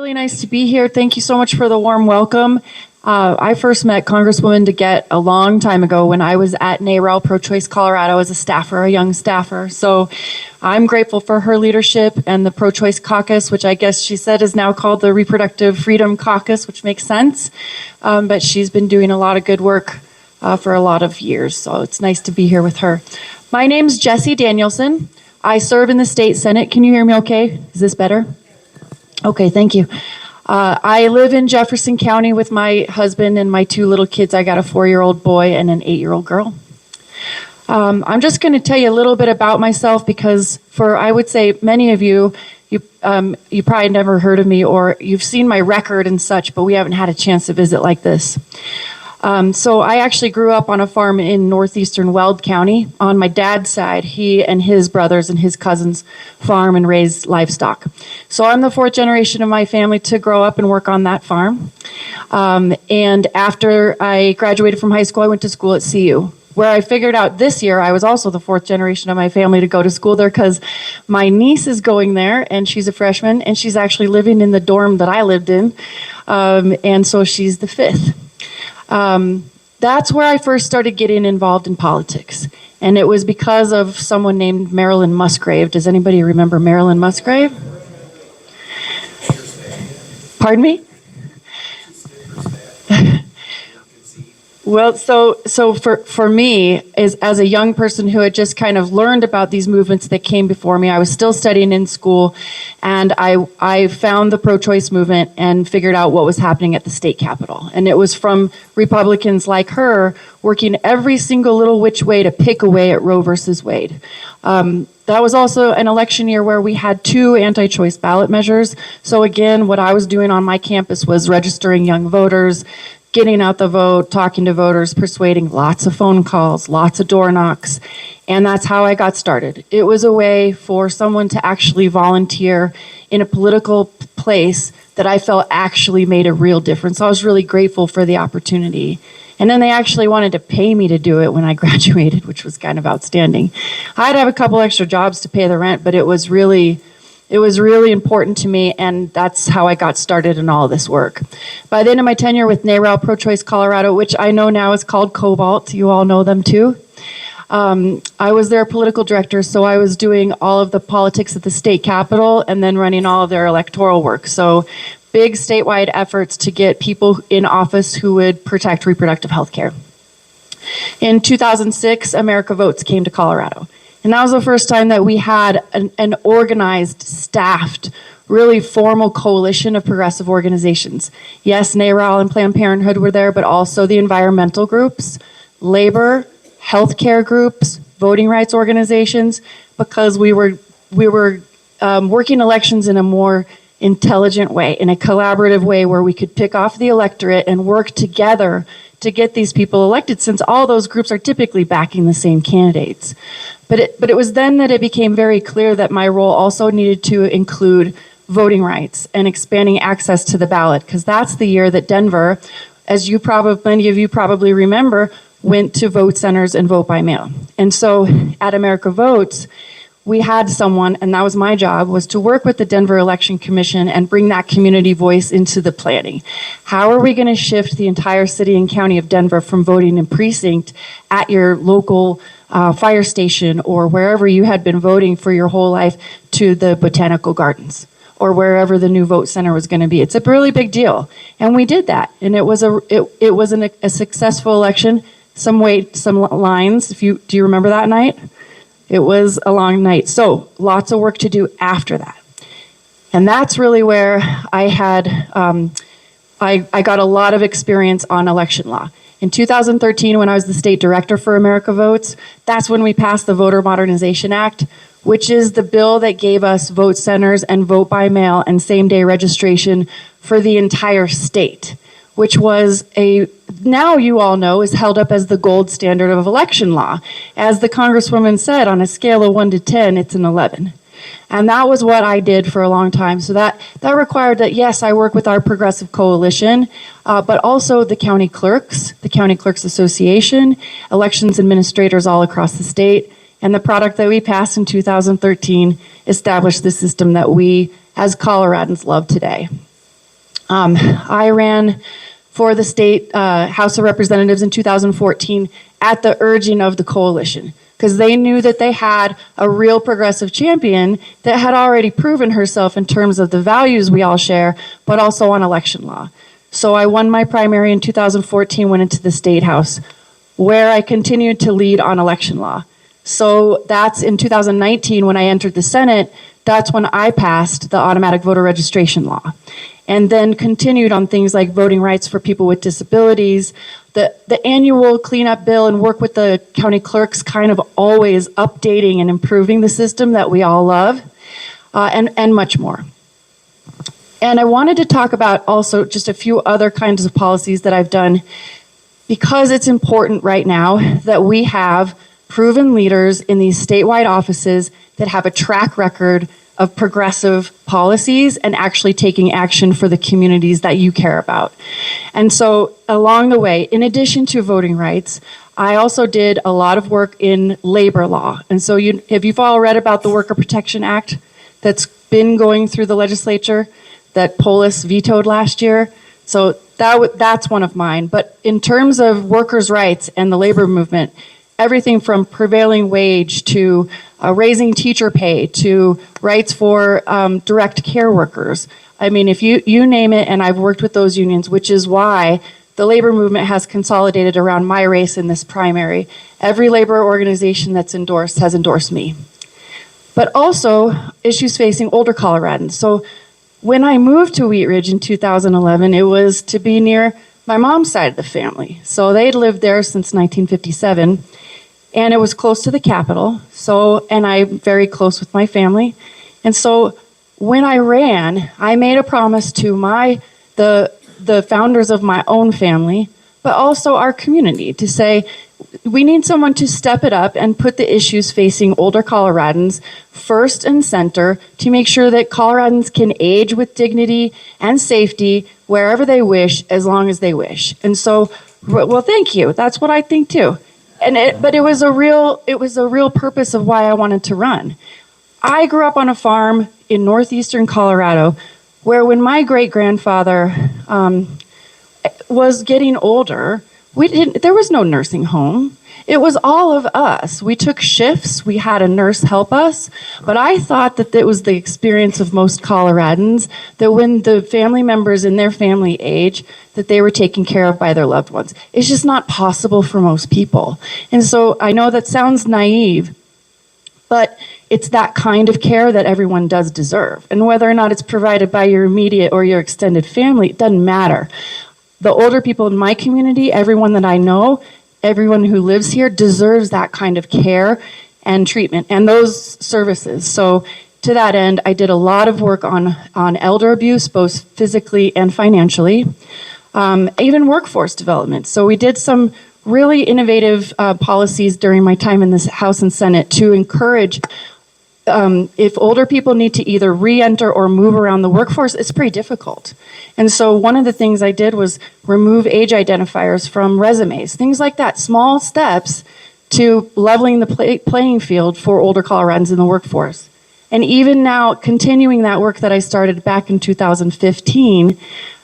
really nice to be here. Thank you so much for the warm welcome. I first met Congresswoman DeGette a long time ago when I was at NARAL Pro-Choice Colorado as a staffer, a young staffer. So I'm grateful for her leadership and the Pro-Choice Caucus, which I guess she said is now called the Reproductive Freedom Caucus, which makes sense. But she's been doing a lot of good work for a lot of years, so it's nice to be here with her. My name's Jessie Danielson. I serve in the state Senate. Can you hear me okay? Is this better? Okay, thank you. I live in Jefferson County with my husband and my two little kids. I got a 4-year-old boy and an 8-year-old girl. I'm just going to tell you a little bit about myself because for, I would say, many of you, you probably never heard of me or you've seen my record and such, but we haven't had a chance to visit like this. So I actually grew up on a farm in northeastern Weld County. On my dad's side, he and his brothers and his cousins farm and raise livestock. So I'm the 4th generation of my family to grow up and work on that farm. And after I graduated from high school, I went to school at CU, where I figured out this year I was also the 4th generation of my family to go to school there because my niece is going there and she's a freshman and she's actually living in the dorm that I lived in. And so she's the 5th. That's where I first started getting involved in politics. And it was because of someone named Marilyn Musgrave. Does anybody remember Marilyn Musgrave? Pardon me? Well, so for me, as a young person who had just kind of learned about these movements that came before me, I was still studying in school, and I found the pro-choice movement and figured out what was happening at the state capitol. And it was from Republicans like her working every single little which way to pick away at Roe versus Wade. That was also an election year where we had 2 anti-choice ballot measures. So again, what I was doing on my campus was registering young voters, getting out the vote, talking to voters, persuading, lots of phone calls, lots of door knocks, and that's how I got started. It was a way for someone to actually volunteer in a political place that I felt actually made a real difference. I was really grateful for the opportunity. And then they actually wanted to pay me to do it when I graduated, which was kind of outstanding. I'd have a couple extra jobs to pay the rent, but it was really important to me, and that's how I got started in all this work. By the end of my tenure with NARAL Pro-Choice Colorado, which I know now is called Cobalt, you all know them too, I was their political director, so I was doing all of the politics at the state capitol and then running all of their electoral work. So big statewide efforts to get people in office who would protect reproductive health care. In 2006, America Votes came to Colorado. And that was the first time that we had an organized, staffed, really formal coalition of progressive organizations. Yes, NARAL and Planned Parenthood were there, but also the environmental groups, labor, healthcare groups, voting rights organizations, because we were working elections in a more intelligent way, in a collaborative way where we could pick off the electorate and work together to get these people elected, since all those groups are typically backing the same candidates. But it was then that it became very clear that my role also needed to include voting rights and expanding access to the ballot, because that's the year that Denver, as many of you probably remember, went to vote centers and vote by mail. And so at America Votes, we had someone, and that was my job, was to work with the Denver Election Commission and bring that community voice into the planning. How are we going to shift the entire city and county of Denver from voting in precinct at your local fire station or wherever you had been voting for your whole life to the botanical gardens or wherever the new vote center was going to be? It's a really big deal, and we did that, and it was a successful election. Some lines. Do you remember that night? It was a long night. So lots of work to do after that. And that's really where I had, I got a lot of experience on election law. In 2013, when I was the state director for America Votes, that's when we passed the Voter Modernization Act, which is the bill that gave us vote centers and vote by mail and same-day registration for the entire state, which was now you all know, is held up as the gold standard of election law. As the Congresswoman said, on a scale of 1 to 10, it's an 11. And that was what I did for a long time. So that required that, yes, I work with our progressive coalition, but also the County Clerks Association, elections administrators all across the state, and the product that we passed in 2013 established the system that we, as Coloradans, love today. I ran for the state House of Representatives in 2014 at the urging of the coalition, because they knew that they had a real progressive champion that had already proven herself in terms of the values we all share, but also on election law. So I won my primary in 2014, went into the state house, where I continued to lead on election law. So that's in 2019 when I entered the Senate. That's when I passed the automatic voter registration law, and then continued on things like voting rights for people with disabilities, the annual cleanup bill, and work with the county clerks, kind of always updating and improving the system that we all love, and much more. And I wanted to talk about also just a few other kinds of policies that I've done, because it's important right now that we have proven leaders in these statewide offices that have a track record of progressive policies and actually taking action for the communities that you care about. And so along the way, in addition to voting rights, I also did a lot of work in labor law. And so have you all read about the Worker Protection Act that's been going through the legislature that Polis vetoed last year? So that's one of mine. But in terms of workers' rights and the labor movement, everything from prevailing wage to raising teacher pay to rights for direct care workers. I mean, if you name it, and I've worked with those unions, which is why the labor movement has consolidated around my race in this primary. Every labor organization that's endorsed has endorsed me. But also issues facing older Coloradans. So when I moved to Wheat Ridge in 2011, it was to be near my mom's side of the family. So they'd lived there since 1957. And it was close to the Capitol, and I'm very close with my family. And so when I ran, I made a promise to the founders of my own family, but also our community, to say, we need someone to step it up and put the issues facing older Coloradans first and center to make sure that Coloradans can age with dignity and safety wherever they wish, as long as they wish. And so, well, thank you. That's what I think too. But it was a real purpose of why I wanted to run. I grew up on a farm in northeastern Colorado, where when my great-grandfather was getting older, there was no nursing home. It was all of us. We took shifts. We had a nurse help us. But I thought that it was the experience of most Coloradans that when the family members in their family age, that they were taken care of by their loved ones. It's just not possible for most people. And so I know that sounds naive, but it's that kind of care that everyone does deserve. And whether or not it's provided by your immediate or your extended family, it doesn't matter. The older people in my community, everyone that I know, everyone who lives here deserves that kind of care and treatment and those services. So to that end, I did a lot of work on elder abuse, both physically and financially, even workforce development. So we did some really innovative policies during my time in this House and Senate to encourage if older people need to either re-enter or move around the workforce, it's pretty difficult. And so one of the things I did was remove age identifiers from resumes, things like that, small steps to leveling the playing field for older Coloradans in the workforce. And even now, continuing that work that I started back in 2015,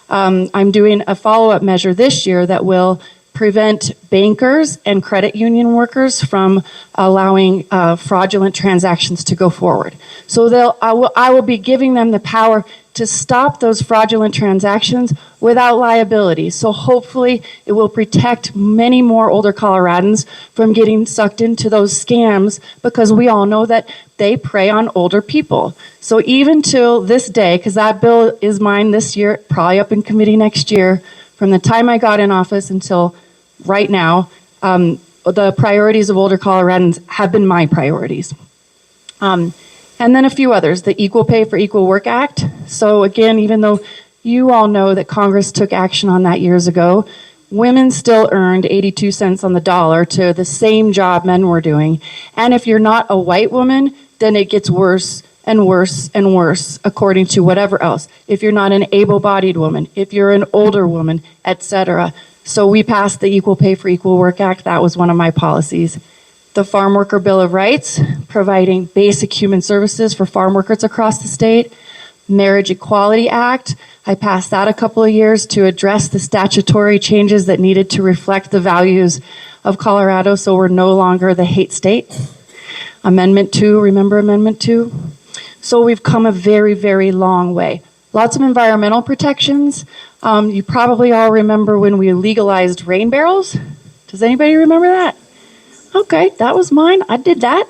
I'm doing a follow-up measure this year that will prevent bankers and credit union workers from allowing fraudulent transactions to go forward. So I will be giving them the power to stop those fraudulent transactions without liability. So hopefully it will protect many more older Coloradans from getting sucked into those scams, because we all know that they prey on older people. So even till this day, because that bill is mine this year, probably up in committee next year, from the time I got in office until right now, the priorities of older Coloradans have been my priorities. And then a few others, the Equal Pay for Equal Work Act. So again, even though you all know that Congress took action on that years ago, women still earned 82 cents on the dollar to the same job men were doing. And if you're not a white woman, then it gets worse and worse and worse, according to whatever else. If you're not an able-bodied woman, if you're an older woman, etc. So we passed the Equal Pay for Equal Work Act. That was one of my policies. The Farm Worker Bill of Rights, providing basic human services for farm workers across the state. Marriage Equality Act. I passed that a couple of years to address the statutory changes that needed to reflect the values of Colorado, so we're no longer the hate state. Amendment 2, remember Amendment 2? So we've come a very, very long way. Lots of environmental protections. You probably all remember when we legalized rain barrels. Does anybody remember that? Okay, that was mine. I did that.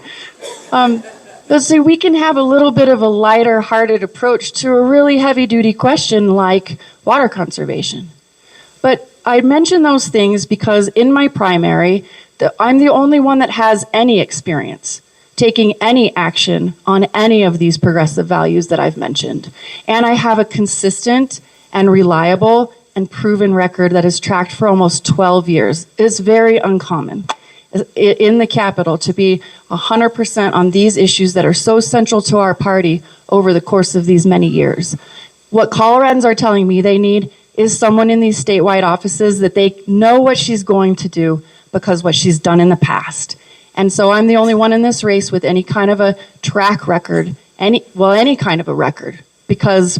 Let's see, we can have a little bit of a lighter-hearted approach to a really heavy-duty question like water conservation. But I mention those things because in my primary, I'm the only one that has any experience taking any action on any of these progressive values that I've mentioned. And I have a consistent and reliable and proven record that is tracked for almost 12 years. It's very uncommon in the Capitol to be 100% on these issues that are so central to our party over the course of these many years. What Coloradans are telling me they need is someone in these statewide offices that they know what she's going to do because what she's done in the past. And so I'm the only one in this race with any kind of a track record, any kind of a record, because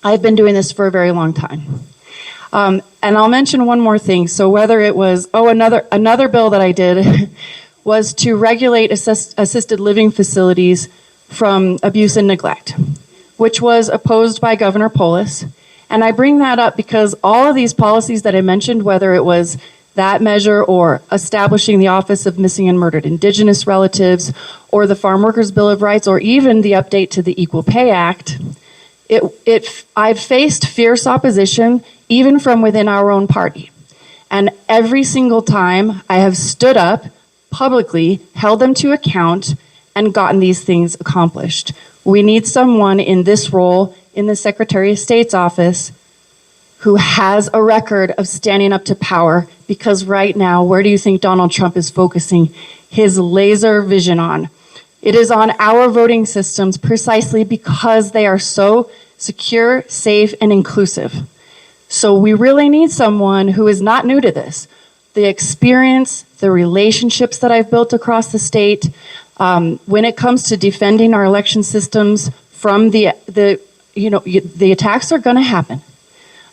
I've been doing this for a very long time. And I'll mention one more thing. So whether it was, another bill that I did was to regulate assisted living facilities from abuse and neglect, which was opposed by Governor Polis. And I bring that up because all of these policies that I mentioned, whether it was that measure or establishing the Office of Missing and Murdered Indigenous Relatives or the Farm Workers Bill of Rights or even the update to the Equal Pay Act, I've faced fierce opposition even from within our own party. And every single time I have stood up publicly, held them to account, and gotten these things accomplished. We need someone in this role in the Secretary of State's office who has a record of standing up to power, because right now, where do you think Donald Trump is focusing his laser vision on? It is on our voting systems precisely because they are so secure, safe, and inclusive. So we really need someone who is not new to this. The experience, the relationships that I've built across the state, when it comes to defending our election systems from the attacks are going to happen.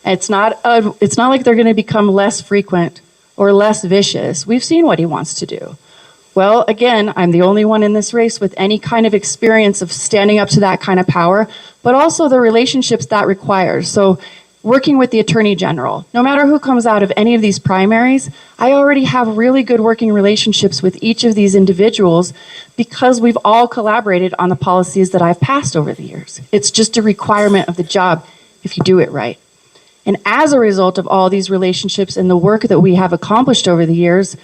It's not like they're going to become less frequent or less vicious. We've seen what he wants to do. Well, again, I'm the only one in this race with any kind of experience of standing up to that kind of power, but also the relationships that requires. So working with the Attorney General, no matter who comes out of any of these primaries, I already have really good working relationships with each of these individuals because we've all collaborated on the policies that I've passed over the years. It's just a requirement of the job if you do it right. And as a result of all these relationships and the work that we have accomplished over the years,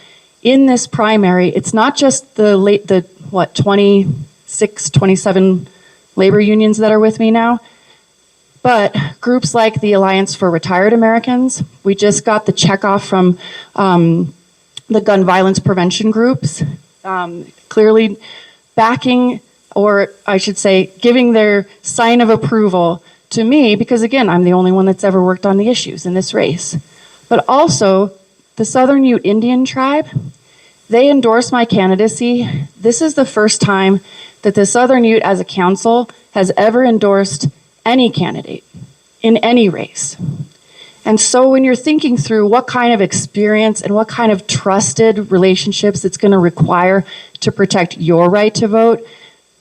in this primary, it's not just the 26, 27 labor unions that are with me now, but groups like the Alliance for Retired Americans. We just got the checkoff from the gun violence prevention groups, clearly backing, or I should say, giving their sign of approval to me, because again, I'm the only one that's ever worked on the issues in this race. But also, the Southern Ute Indian Tribe, they endorsed my candidacy. This is the first time that the Southern Ute as a council has ever endorsed any candidate in any race. And so when you're thinking through what kind of experience and what kind of trusted relationships it's going to require to protect your right to vote,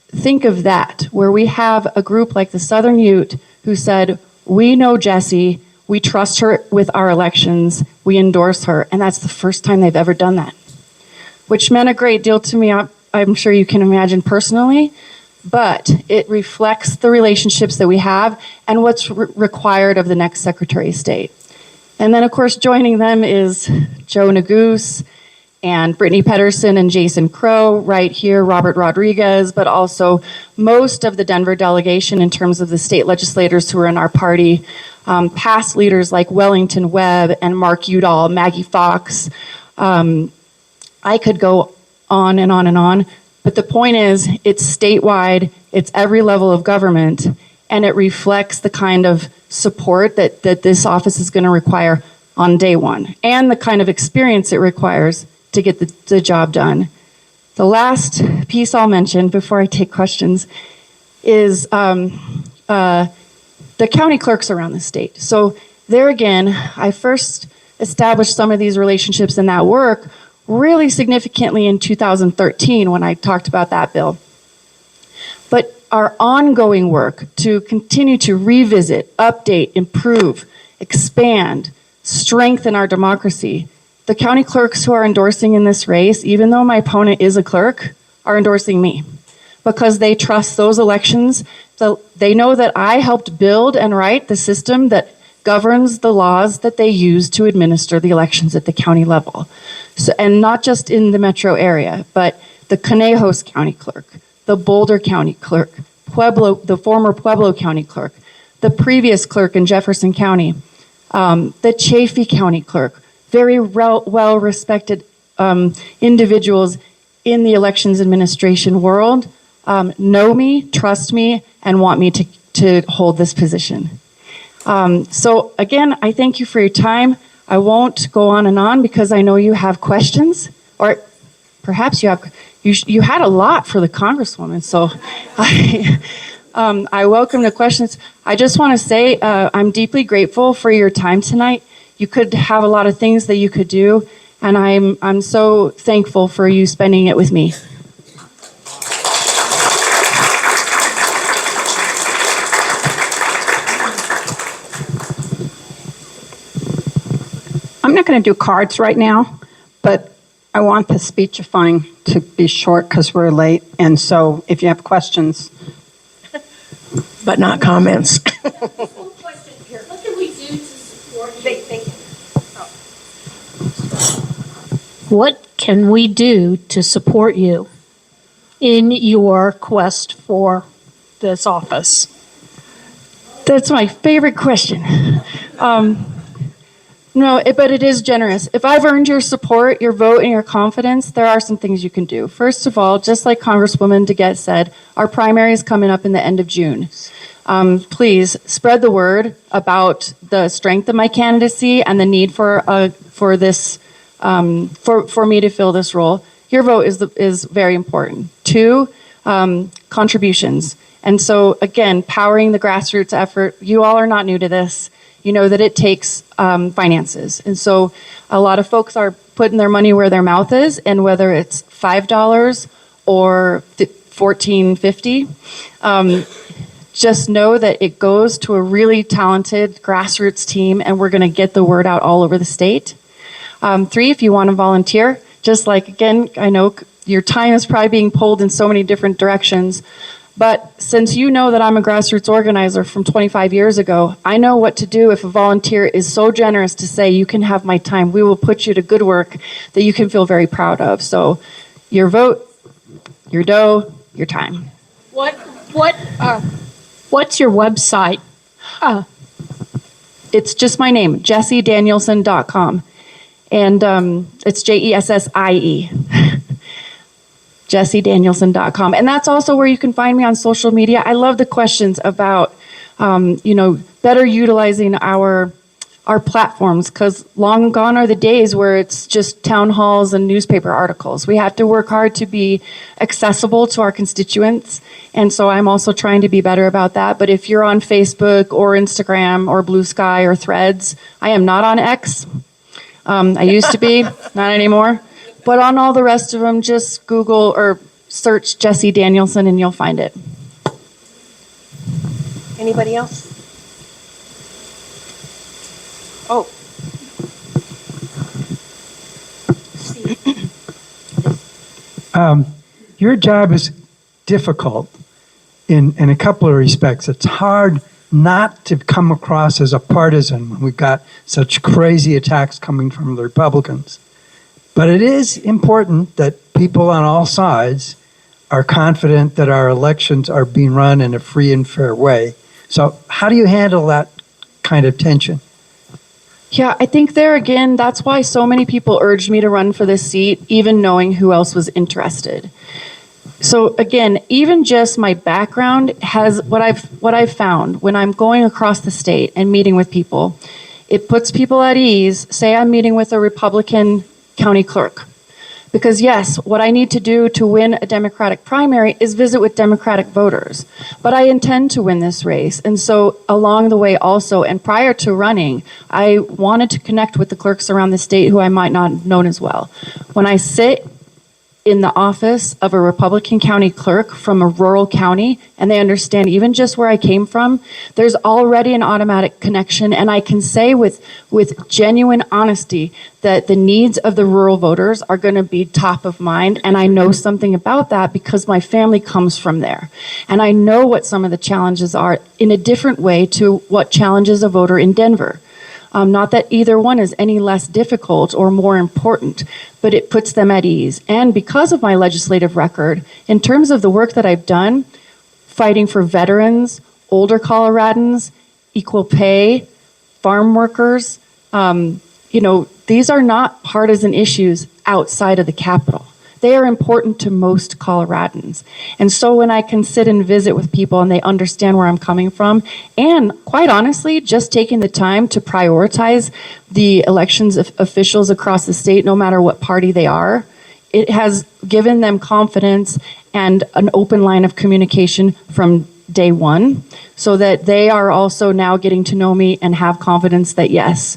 think of that, where we have a group like the Southern Ute who said, we know Jessie, we trust her with our elections, we endorse her, and that's the first time they've ever done that, which meant a great deal to me, I'm sure you can imagine personally, but it reflects the relationships that we have and what's required of the next Secretary of State. And then, of course, joining them is Joe Neguse and Brittany Pedersen and Jason Crow right here, Robert Rodriguez, but also most of the Denver delegation in terms of the state legislators who are in our party, past leaders like Wellington Webb and Mark Udall, Maggie Fox. I could go on and on and on, but the point is it's statewide, it's every level of government, and it reflects the kind of support that this office is going to require on day one, and the kind of experience it requires to get the job done. The last piece I'll mention before I take questions is the county clerks around the state. So there again, I first established some of these relationships and that work really significantly in 2013 when I talked about that bill. But our ongoing work to continue to revisit, update, improve, expand, strengthen our democracy. The county clerks who are endorsing in this race, even though my opponent is a clerk, are endorsing me because they trust those elections. So they know that I helped build and write the system that governs the laws that they use to administer the elections at the county level. So, and not just in the metro area, but the Conejos County Clerk, the Boulder County Clerk, the former Pueblo County Clerk, the previous clerk in Jefferson County, the Chaffee County Clerk, very well-respected individuals in the elections administration world know me, trust me, and want me to hold this position. So again, I thank you for your time. I won't go on and on because I know you have questions, or perhaps you had a lot for the Congresswoman, so I welcome the questions. I just want to say I'm deeply grateful for your time tonight. You could have a lot of things that you could do, and I'm so thankful for you spending it with me. I'm not going to do cards right now, but I want the speechifying to be short because we're late. And so if you have questions. But not comments. One question here. What can we do to support you? What can we do to support you in your quest for this office? That's my favorite question. No, but it is generous. If I've earned your support, your vote, and your confidence, there are some things you can do. First of all, just like Congresswoman DeGette said, our primary is coming up in the end of June. Please spread the word about the strength of my candidacy and the need for this for me to fill this role. Your vote is very important. 2, contributions. And so again, powering the grassroots effort. You all are not new to this. You know that it takes finances. And so a lot of folks are putting their money where their mouth is, and whether it's $5 or $14.50, just know that it goes to a really talented grassroots team, and we're going to get the word out all over the state. 3, if you want to volunteer, just like, again, I know your time is probably being pulled in so many different directions, but since you know that I'm a grassroots organizer from 25 years ago, I know what to do if a volunteer is so generous to say, you can have my time. We will put you to good work that you can feel very proud of. So your vote, your dough, your time. What's your website? It's just my name, JessieDanielson.com. And it's JESSIE. JessieDanielson.com. And that's also where you can find me on social media. I love the questions about, better utilizing our platforms, because long gone are the days where it's just town halls and newspaper articles. We have to work hard to be accessible to our constituents. And so I'm also trying to be better about that. But if you're on Facebook or Instagram or Blue Sky or Threads, I am not on X. I used to be, not anymore. But on all the rest of them, just Google or search Jessie Danielson and you'll find it. Anybody else? Oh. Your job is difficult in a couple of respects. It's hard not to come across as a partisan when we've got such crazy attacks coming from the Republicans. But it is important that people on all sides are confident that our elections are being run in a free and fair way. So how do you handle that kind of tension? Yeah, I think there again, that's why so many people urged me to run for this seat, even knowing who else was interested. So again, even just my background has what I've found when I'm going across the state and meeting with people, it puts people at ease. Say I'm meeting with a Republican county clerk. Because yes, what I need to do to win a Democratic primary is visit with Democratic voters. But I intend to win this race. And so along the way also, and prior to running, I wanted to connect with the clerks around the state who I might not have known as well. When I sit in the office of a Republican county clerk from a rural county, and they understand even just where I came from, there's already an automatic connection, and I can say with genuine honesty that the needs of the rural voters are going to be top of mind, and I know something about that because my family comes from there. And I know what some of the challenges are in a different way to what challenges a voter in Denver. Not that either one is any less difficult or more important, but it puts them at ease. And because of my legislative record, in terms of the work that I've done, fighting for veterans, older Coloradans, equal pay, farm workers, these are not partisan issues outside of the Capitol. They are important to most Coloradans. And so when I can sit and visit with people and they understand where I'm coming from, and quite honestly, just taking the time to prioritize the elections officials across the state, no matter what party they are, it has given them confidence and an open line of communication from day one, so that they are also now getting to know me and have confidence that yes,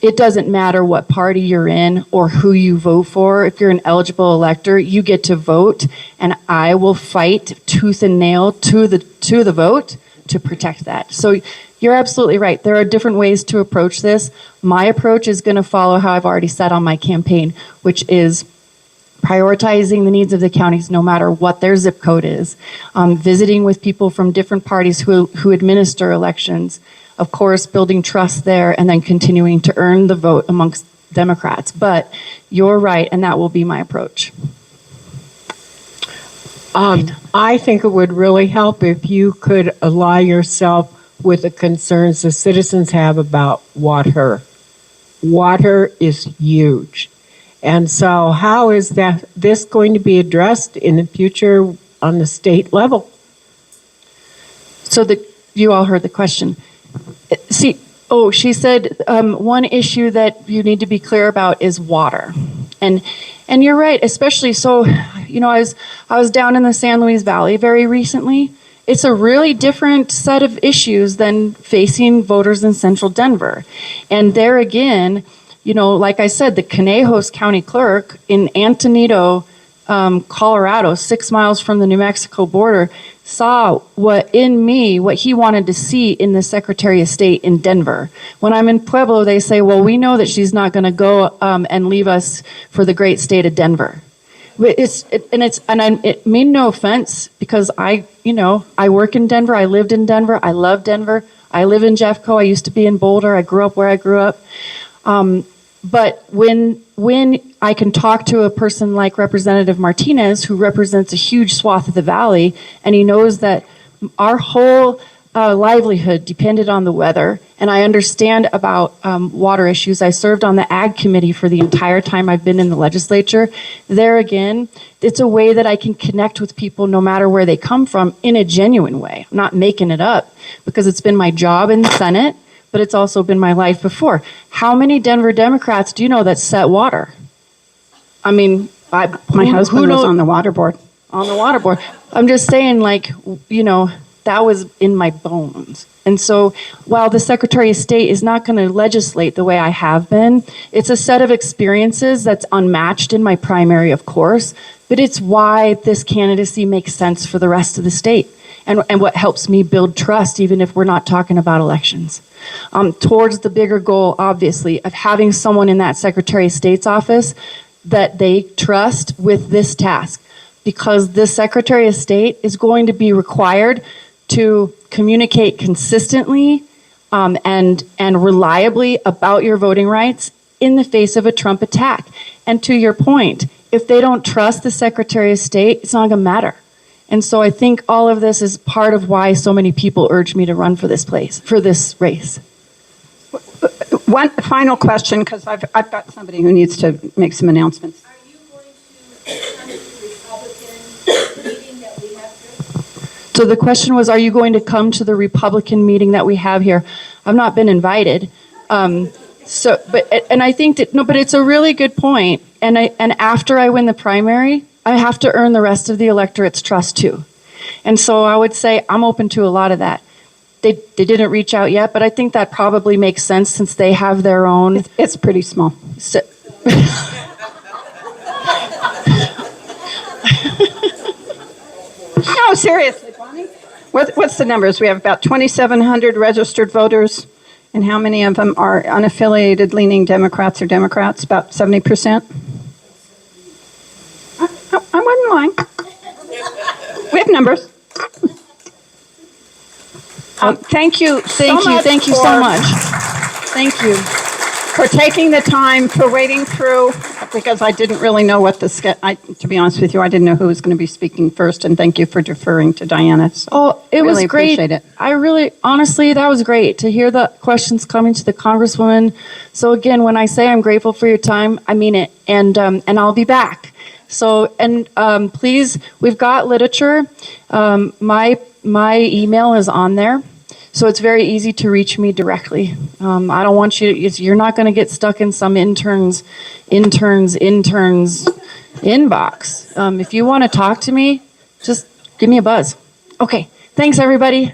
it doesn't matter what party you're in or who you vote for. If you're an eligible elector, you get to vote, and I will fight tooth and nail to the vote to protect that. So you're absolutely right. There are different ways to approach this. My approach is going to follow how I've already said on my campaign, which is prioritizing the needs of the counties no matter what their zip code is, visiting with people from different parties who administer elections, of course, building trust there, and then continuing to earn the vote amongst Democrats. But you're right, and that will be my approach. I think it would really help if you could ally yourself with the concerns the citizens have about water. Water is huge. And so how is this going to be addressed in the future on the state level? So you all heard the question. She said one issue that you need to be clear about is water. And you're right, especially so, I was down in the San Luis Valley very recently. It's a really different set of issues than facing voters in central Denver. And there again, like I said, the Conejos County Clerk in Antonito, Colorado, 6 miles from the New Mexico border, saw what he wanted to see in the Secretary of State in Denver. When I'm in Pueblo, they say, well, we know that she's not going to go and leave us for the great state of Denver. It mean no offense, because I work in Denver, I lived in Denver, I love Denver, I live in Jeffco, I used to be in Boulder, I grew up where I grew up. But when I can talk to a person like Representative Martinez, who represents a huge swath of the valley, and he knows that our whole livelihood depended on the weather, and I understand about water issues. I served on the Ag Committee for the entire time I've been in the legislature. There again, it's a way that I can connect with people no matter where they come from in a genuine way. I'm not making it up, because it's been my job in the Senate, but it's also been my life before. How many Denver Democrats do you know that set water? I mean, My husband was on the water board. on the water board. I'm just saying, that was in my bones. And so while the Secretary of State is not going to legislate the way I have been, it's a set of experiences that's unmatched in my primary, of course, but it's why this candidacy makes sense for the rest of the state. And what helps me build trust, even if we're not talking about elections. Towards the bigger goal, obviously, of having someone in that Secretary of State's office that they trust with this task. Because the Secretary of State is going to be required to communicate consistently and reliably about your voting rights in the face of a Trump attack. And to your point, if they don't trust the Secretary of State, it's not going to matter. And so I think all of this is part of why so many people urge me to run for this race. One final question, because I've got somebody who needs to make some announcements. Are you going to come to the Republican meeting that we have here? So the question was, are you going to come to the Republican meeting that we have here? I've not been invited. But I think but it's a really good point. and after I win the primary, I have to earn the rest of the electorate's trust too. And so I would say I'm open to a lot of that. They didn't reach out yet, but I think that probably makes sense since they have their own. It's pretty small. So, No, seriously, Bonnie. What's the numbers? We have about 2,700 registered voters, and how many of them are unaffiliated leaning Democrats or Democrats? About 70%? I wasn't lying. We have numbers. Thank you thank so you, much thank you so for- much. Thank you. for taking the time, for wading through, because I didn't really know what to be honest with you, I didn't know who was going to be speaking first, and thank you for deferring to Diana. So Oh, it was really great. appreciate it. I really, honestly, that was great to hear the questions coming to the Congresswoman. So again, when I say I'm grateful for your time, I mean it, and I'll be back. So please, we've got literature. My email is on there. So it's very easy to reach me directly. I don't want you to, you're not going to get stuck in some interns inbox. If you want to talk to me, just give me a buzz. Okay, thanks everybody.